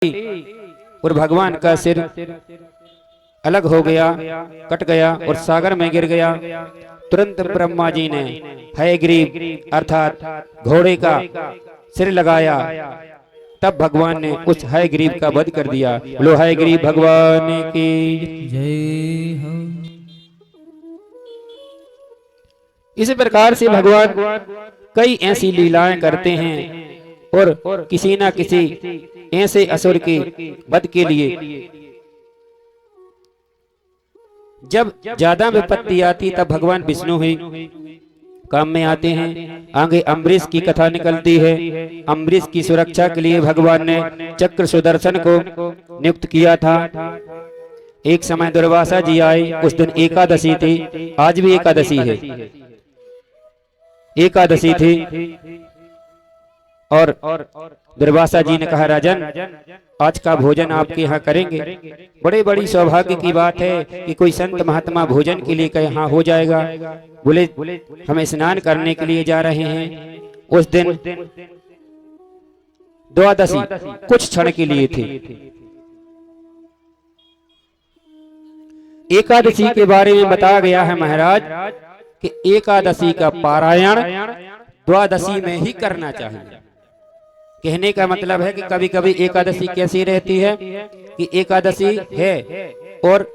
और भगवान का सिर अलग हो गया, कट गया और सागर में गिर गया। तुरंत ब्रह्मा जी ने हयग्रीव अर्थात घोड़े का सिर लगाया। तब भगवान ने उस हयग्रीव का वध कर दिया। लो हयग्रीव भगवान की जय हो। इस प्रकार से भगवान कई ऐसी लीलाएं करते हैं और किसी ना किसी ऐसे असुर के वध के लिए जब ज्यादा विपत्ति आती तब भगवान विष्णु ही काम में आते हैं। आगे अम्बरीश की कथा निकलती है। अम्बरीश की सुरक्षा के लिए भगवान ने चक्र सुदर्शन को नियुक्त किया था। एक समय दुर्वासा जी आए, उस दिन एकादशी थी, आज भी एकादशी है, एकादशी थी। और दुर्वासा जी ने कहा, राजन आज का भोजन आपके यहाँ करेंगे। बड़े बड़ी सौभाग्य की बात है कि कोई संत महात्मा भोजन के लिए कहे हाँ हो जाएगा। बोले हम स्नान करने के लिए जा रहे हैं। उस दिन द्वादशी कुछ क्षण के लिए थी। एकादशी के बारे में बताया गया है महाराज कि एकादशी का पारायण द्वादशी में ही करना चाहिए। कहने का मतलब है कि कभी कभी एकादशी कैसी रहती है कि एकादशी है और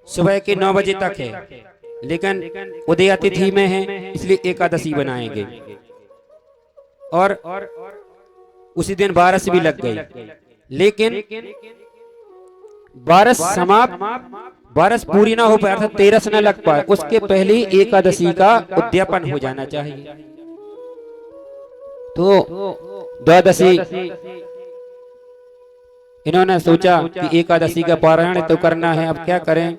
सुबह के 9 बजे तक है, लेकिन उदय तिथि में है इसलिए एकादशी बनाएंगे और उसी दिन बारस भी लग गई। लेकिन बारस समाप्त, बारस पूरी ना हो पाए अर्थात 13 न लग पाए, उसके पहले ही एकादशी का उद्यापन हो जाना चाहिए। तो द्वादशी इन्होंने सोचा कि एकादशी का पारायण तो करना है, अब क्या करें।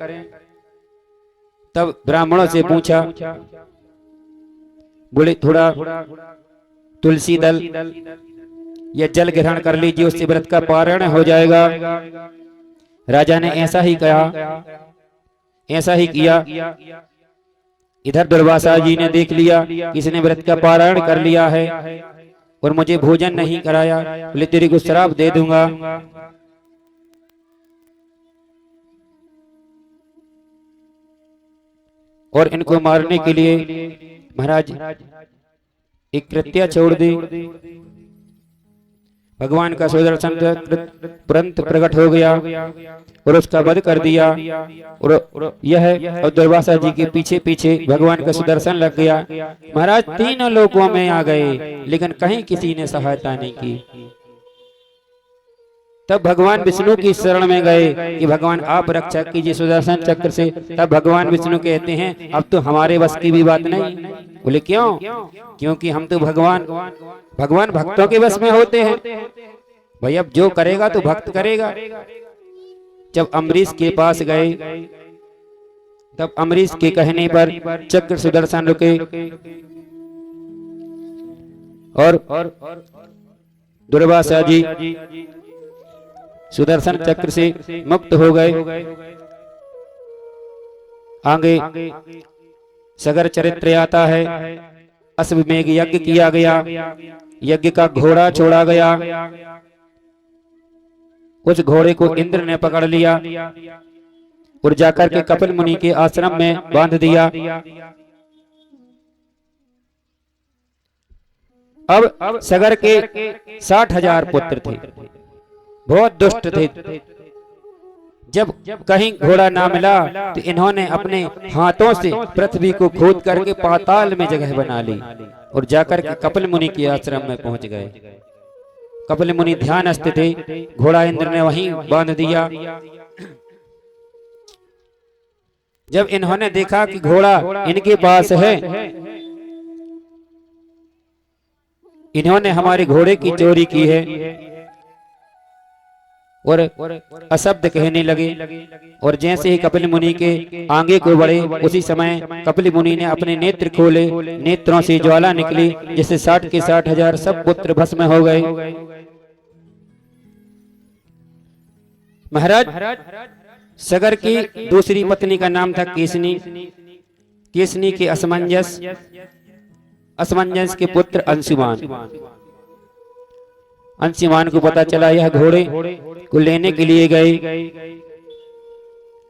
तब ब्राह्मणों से पूछा, बोले थोड़ा तुलसी दल या जल ग्रहण कर लीजिए, उससे व्रत का पारायण हो जाएगा। राजा ने ऐसा ही कहा, ऐसा ही किया। इधर दुर्वासा जी ने देख लिया किसी ने व्रत का पारायण कर लिया है और मुझे भोजन नहीं कराया, बोले तेरे को श्राप दे दूंगा। और इनको मारने के लिए महाराज एक कृत्या छोड़ दी। भगवान का सुदर्शन तुरंत प्रकट हो गया और उसका वध कर दिया। और यह और दुर्वासा जी के पीछे पीछे भगवान का सुदर्शन लग गया। महाराज तीनों लोकों में आ गए, लेकिन कहीं किसी ने सहायता नहीं की। तब भगवान विष्णु की शरण में गए कि भगवान आप रक्षा कीजिए सुदर्शन चक्र से। तब भगवान विष्णु कहते हैं अब तो हमारे बस की भी बात नहीं। बोले क्यों? क्योंकि हम तो भगवान भक्तों के बस में होते हैं। भाई अब जो करेगा तो भक्त करेगा। जब अम्बरीश के पास गए तब अम्बरीश के कहने पर चक्र सुदर्शन रुके और दुर्वासा जी सुदर्शन चक्र से मुक्त हो गए। आगे सगर चरित्र आता है। अश्वमेघ यज्ञ किया गया, यज्ञ का घोड़ा छोड़ा गया। उस घोड़े को इंद्र ने पकड़ लिया और जाकर के कपिल मुनि के आश्रम में बांध दिया। अब सगर के 60,000 पुत्र थे, बहुत दुष्ट थे। जब कहीं घोड़ा ना मिला तो इन्होंने अपने हाथों से पृथ्वी को खोद करके पाताल में जगह बना ली और जाकर के कपिल मुनि के आश्रम में पहुंच गए। कपिल मुनि ध्यानस्थ थे, घोड़ा इंद्र ने वहीं बांध दिया। जब इन्होंने देखा कि घोड़ा इनके पास है, इन्होंने हमारे घोड़े की चोरी की है और अशब्द कहने लगे। और जैसे ही कपिल मुनि के आगे को बढ़े उसी समय कपिल मुनि ने अपने नेत्र खोले, नेत्रों से ज्वाला निकली, जिससे 60 के 60,000 सब पुत्र भस्म हो गए। महाराज सगर की दूसरी पत्नी का नाम था केसनी। केसनी के असमंजस के पुत्र अंशुमान। अंशुमान को पता चला यह घोड़े को लेने के लिए गए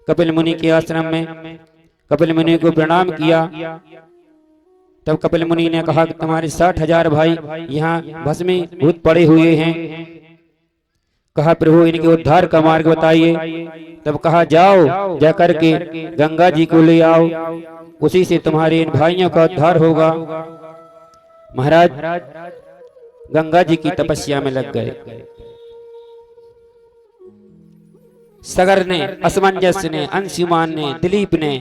कपिल मुनि के आश्रम में। कपिल मुनि को प्रणाम किया। तब कपिल मुनि ने कहा कि तुम्हारे 60,000 भाई यहाँ भस्मीभूत पड़े हुए हैं। कहा प्रभु इनके उद्धार का मार्ग बताइए। तब कहा जाओ जाकर के गंगा जी को ले आओ, उसी से तुम्हारे इन भाइयों का उद्धार होगा। महाराज गंगा जी की तपस्या में लग गए। सगर ने, असमंजस ने, अंशुमान ने, दिलीप ने,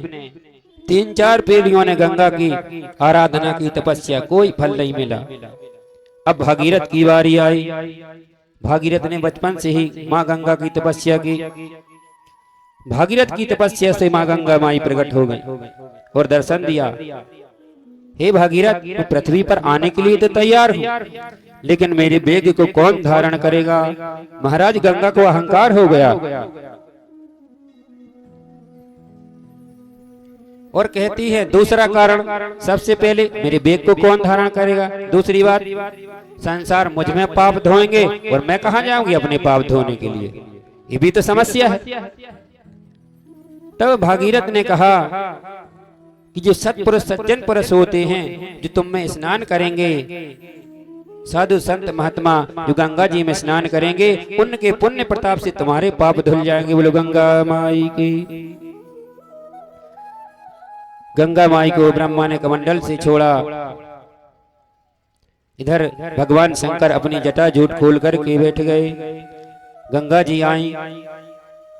3-4 पीढ़ियों ने गंगा की आराधना की, तपस्या, कोई फल नहीं मिला। अब भागीरथ की बारी आई। भागीरथ ने बचपन से ही माँ गंगा की तपस्या की। भागीरथ की तपस्या से माँ गंगा माई प्रकट हो गई और दर्शन दिया। हे भागीरथ, मैं पृथ्वी पर आने के लिए तो तैयार हूँ, लेकिन मेरे वेग को कौन धारण करेगा। महाराज गंगा को अहंकार हो गया और कहती है दूसरा कारण, सबसे पहले मेरे वेग को कौन धारण करेगा। दूसरी बात, संसार मुझ में पाप धोएंगे और मैं कहां जाऊंगी अपने पाप धोने के लिए, ये भी तो समस्या है। तब भागीरथ ने कहा कि जो सत्पुरुष सज्जन पुरुष होते हैं, जो तुम में स्नान करेंगे, साधु संत महात्मा जो गंगा जी में स्नान करेंगे, उनके पुण्य प्रताप से तुम्हारे पाप धुल जाएंगे। बोलो गंगा माई की। गंगा माई को ब्रह्मा ने कमंडल से छोड़ा। इधर भगवान शंकर अपनी जटा जूट खोल करके बैठ गए। गंगा जी आई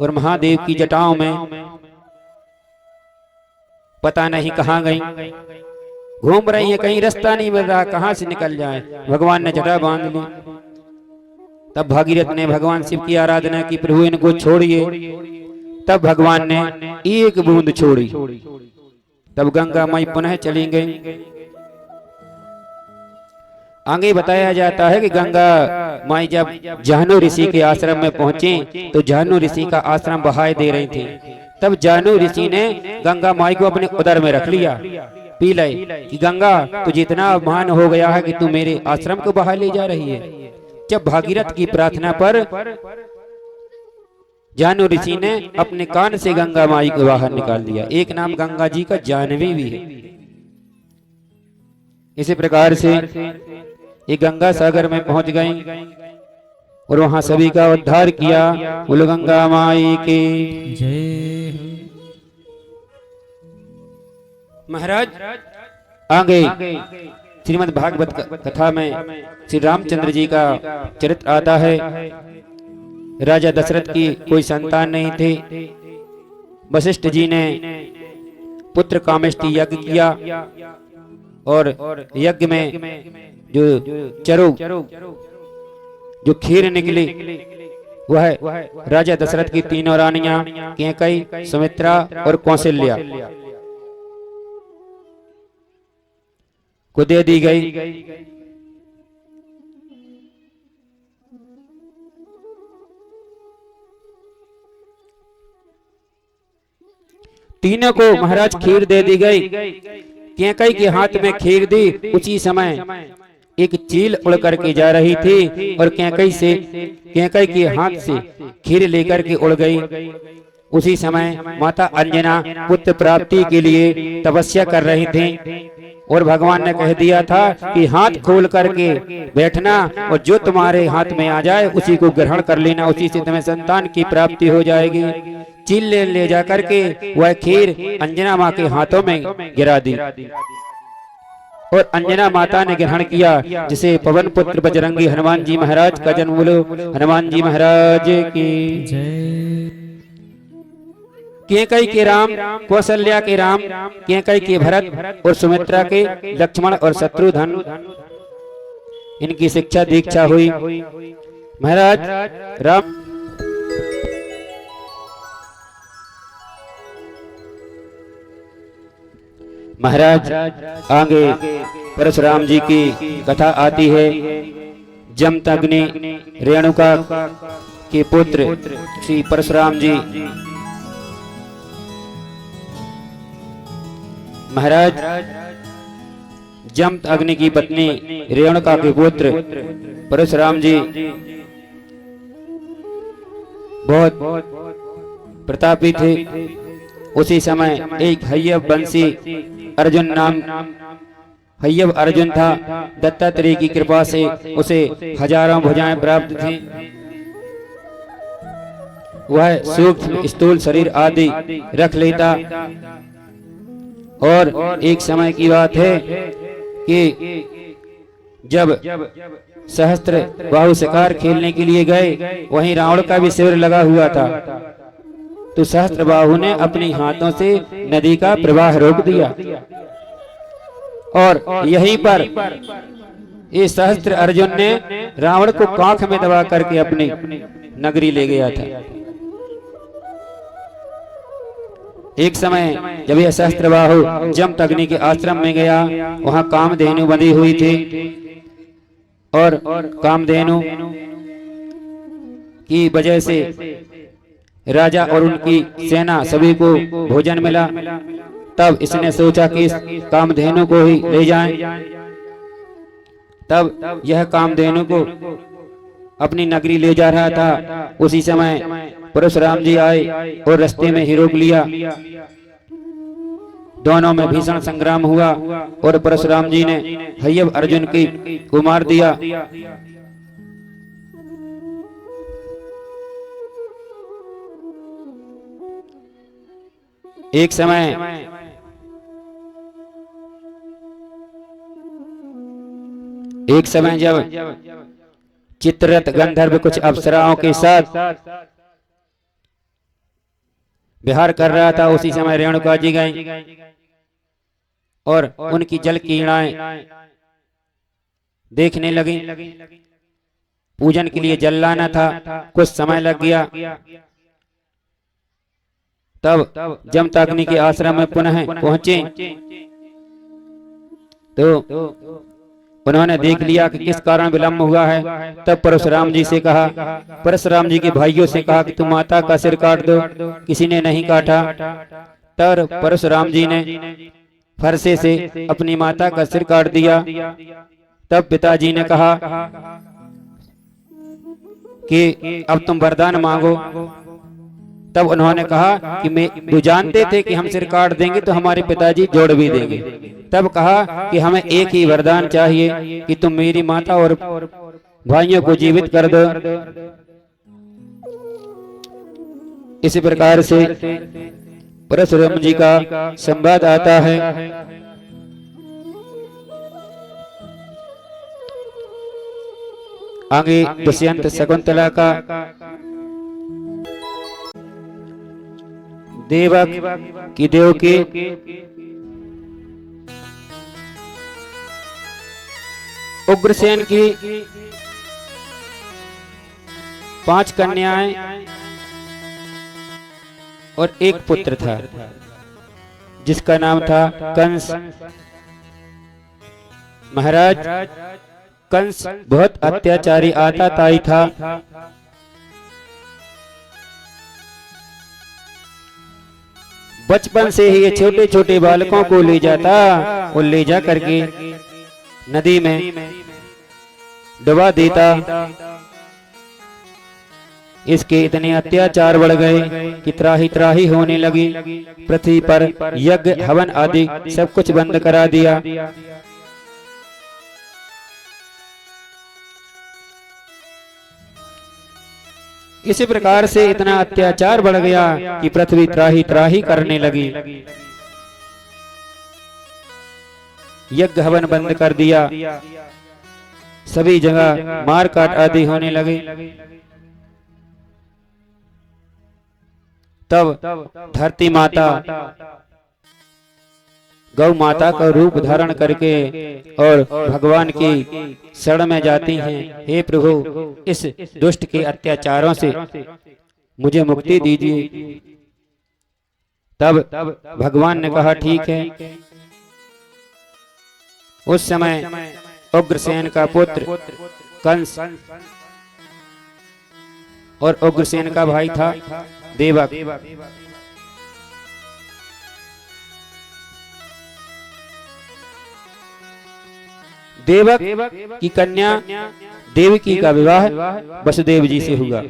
और महादेव की जटाओं में पता नहीं कहां गई, घूम रही है, कहीं रास्ता नहीं मिल रहा, कहां से निकल जाए। भगवान ने जटा बांध ली। तब भागीरथ ने भगवान शिव की आराधना की, प्रभु इनको छोड़िए। तब भगवान ने एक बूंद छोड़ी। तब गंगा माई पुनः चली गई। आगे बताया जाता है कि गंगा माई जब जाहनु ऋषि के आश्रम में पहुंचे तो जाहनु ऋषि का आश्रम बहाए दे रही थी। तब जाहनु ऋषि ने गंगा माई को अपने उदर में रख लिया, पी ले कि गंगा तुझे इतना अभिमान हो गया है कि तू मेरे आश्रम को बहा ले जा रही है। जब भागीरथ की प्रार्थना पर जाहनु ऋषि ने अपने कान से गंगा माई को बाहर निकाल दिया। एक नाम गंगा जी का जानवी भी है। इसी प्रकार से ये गंगा सागर में पहुंच गई और वहां सभी का उद्धार किया। बोलो गंगा माई की जय हो। महाराज आगे श्रीमद् भागवत कथा में श्री रामचंद्र जी का चरित्र आता है। राजा दशरथ की कोई संतान नहीं थे। वशिष्ठ जी ने पुत्र कामेष्टि यज्ञ किया और यज्ञ में जो चरु जो खीर निकली वह राजा दशरथ की तीनों रानियां कैकेयी, सुमित्रा और कौशल्या को दे दी गई। तीनों को महाराज खीर दे दी गई। कैकेयी के हाथ में खीर दी। उसी समय एक चील उड़ करके जा रही थी और कैकेयी के हाथ से खीर लेकर के उड़ गई। उसी समय माता अंजना पुत्र प्राप्ति के लिए तपस्या कर रही थी और भगवान ने कह दिया था कि हाथ खोल करके बैठना और जो तुम्हारे हाथ में आ जाए उसी को ग्रहण कर लेना, उसी से तुम्हें संतान की प्राप्ति हो जाएगी। चील ले जा करके वह खीर अंजना माँ के हाथों में गिरा दी और अंजना माता ने ग्रहण किया, जिसे पवन पुत्र बजरंगी हनुमान जी महाराज का जन्म। बोलो हनुमान जी महाराज की जय। कैकेयी के राम, कौशल्या के राम, कैकेयी के भरत और सुमित्रा के लक्ष्मण और शत्रुघ्न, इनकी शिक्षा दीक्षा हुई। महाराज राम महाराज आगे परशुराम जी की कथा आती है। जमदग्नि रेणुका के पुत्र श्री परशुराम जी महाराज जमदग्नि की पत्नी रेणुका के पुत्र परशुराम जी बहुत प्रतापी थे। उसी समय एक हय्यव वंशी अर्जुन नाम हय्यव अर्जुन था। दत्तात्रेय की कृपा से उसे हजारों भुजाएं प्राप्त थीं। वह सूक्ष्म स्थूल शरीर आदि रख लेता। और एक समय की बात है कि जब सहस्त्र बाहु शिकार खेलने के लिए गए, वहीं रावण का भी शिविर लगा हुआ था। तो सहस्त्र बाहु ने अपने हाथों से नदी का प्रवाह रोक दिया और यहीं पर ये सहस्त्र अर्जुन ने रावण को कांख में दबा करके अपनी नगरी ले गया था। एक समय जब यह सहस्त्रबाहु जमदग्नि के आश्रम में गया, वहां कामधेनु बंधी हुई थी और कामधेनु की वजह से राजा और उनकी सेना सभी को भोजन मिला। तब इसने सोचा कि इस कामधेनु को ही ले जाएं। तब यह कामधेनु को अपनी नगरी ले जा रहा था। उसी समय परशुराम जी आए और रास्ते में ही रोक लिया। दोनों में भीषण संग्राम हुआ और परशुराम जी ने हय्यव अर्जुन को मार दिया। एक समय जब चित्ररथ गंधर्व कुछ अप्सराओं के साथ विहार कर रहा था, उसी समय रेणुका जी गई और उनकी जल क्रीड़ाएं देखने लगी। पूजन के लिए जल लाना था, कुछ समय लग गया। तब जमदग्नि के आश्रम में पुनः पहुंचे तो उन्होंने देख लिया कि किस कारण विलंब हुआ है। तब परशुराम जी से कहा, परशुराम जी के भाइयों से कहा कि तुम माता का सिर काट दो। किसी ने नहीं काटा। तब परशुराम जी ने फरसे से अपनी माता का सिर काट दिया। तब पिताजी ने कहा कि अब तुम वरदान मांगो। तब उन्होंने कहा कि वो जानते थे कि हम सिर काट देंगे तो हमारे पिताजी जोड़ भी देंगे। तब कहा कि हमें एक ही वरदान चाहिए कि तुम मेरी माता और भाइयों को जीवित कर दो। इसी प्रकार से परशुराम जी का संवाद आता है। आगे दुष्यंत शकुंतला का देवक की देवकी उग्रसेन की 5 कन्याएं और एक पुत्र था जिसका नाम था कंस। महाराज कंस बहुत अत्याचारी आताताई था। बचपन से ही ये छोटे छोटे बालकों को ले जाता और ले जा करके नदी में डुबा देता। इसके इतने अत्याचार बढ़ गए कि त्राही त्राही होने लगी। पृथ्वी पर यज्ञ हवन आदि सब कुछ बंद करा दिया। इसी प्रकार से इतना अत्याचार बढ़ गया कि पृथ्वी त्राही त्राही करने लगी। यज्ञ हवन बंद कर दिया। सभी जगह मार काट आदि होने लगे। तब धरती माता गौ माता का रूप धारण करके और भगवान की शरण में जाती हैं। हे प्रभु, इस दुष्ट के अत्याचारों से मुझे मुक्ति दीजिए। तब भगवान ने कहा ठीक है। उस समय उग्रसेन का पुत्र कंस और उग्रसेन का भाई था देवक। देवक की कन्या देवकी का विवाह वसुदेव जी से हुआ।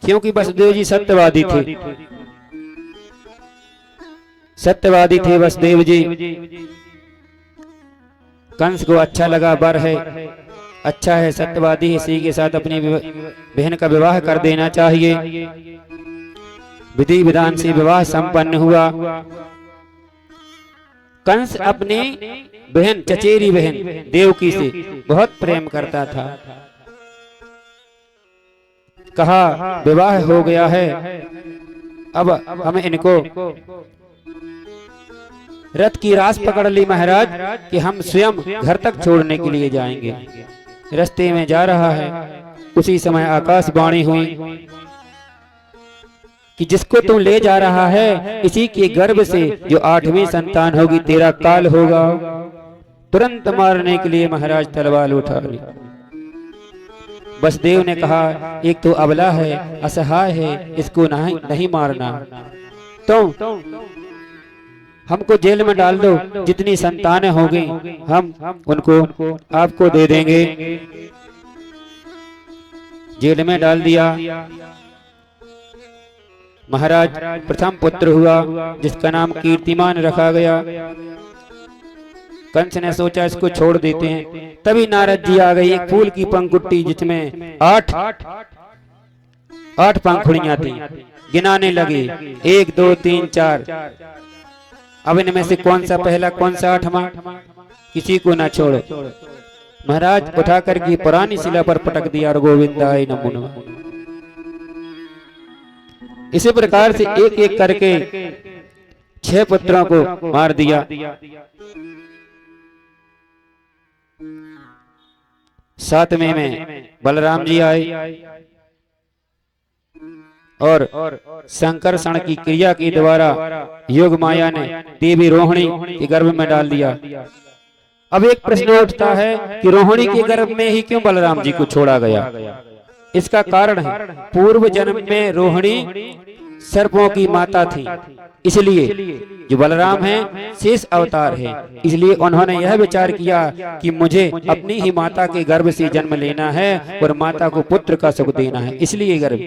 क्योंकि वसुदेव जी सत्यवादी थे, सत्यवादी थे वसुदेव जी। कंस को अच्छा लगा, वर है, अच्छा है, सत्यवादी, इसी के साथ अपनी बहन का विवाह कर देना चाहिए। विधि विधान से विवाह संपन्न हुआ। कंस अपनी बहन, चचेरी बहन देवकी से बहुत प्रेम करता था। कहा विवाह हो गया है, अब हम इनको रथ की रास पकड़ ली महाराज कि हम स्वयं घर तक छोड़ने के लिए जाएंगे। रास्ते में जा रहा है, उसी समय आकाशवाणी हुई कि जिसको तुम ले जा रहा है इसी के गर्भ से जो 8वीं संतान होगी तेरा काल होगा। तुरंत मारने के लिए महाराज तलवार उठा ली। वसुदेव ने कहा एक तो अबला है, असहाय है, इसको नहीं मारना, तो हमको जेल में डाल दो, जितनी संतानें होंगी हम उनको आपको दे देंगे। जेल में डाल दिया। महाराज प्रथम पुत्र हुआ जिसका नाम कीर्तिमान रखा गया। कंस ने सोचा इसको छोड़ देते हैं, तभी नारद जी आ गई। एक फूल की पंखुड़ी जिसमें 8 पंखुड़ियां थी, गिनाने लगे 1 2 3 4। अब इनमें से कौन सा पहला, कौन सा 8वां, किसी को ना छोड़ो। महाराज उठा करके पुरानी शिला पर पटक दिया और गोविंदाय नमो नमः। इसी प्रकार से एक एक करके 6 पुत्रों को मार दिया। 7वें में बलराम जी आए और संकर्षण की क्रिया के द्वारा योग माया ने देवी रोहिणी के गर्भ में डाल दिया। अब एक प्रश्न उठता है कि रोहिणी के गर्भ में ही क्यों बलराम जी को छोड़ा गया? इसका कारण है पूर्व जन्म में रोहिणी सर्पों की माता थी, इसलिए जो बलराम है शेष अवतार है, इसलिए उन्होंने यह विचार किया कि मुझे अपनी ही माता के गर्भ से जन्म लेना है और माता को पुत्र का सुख देना है, इसलिए गर्भ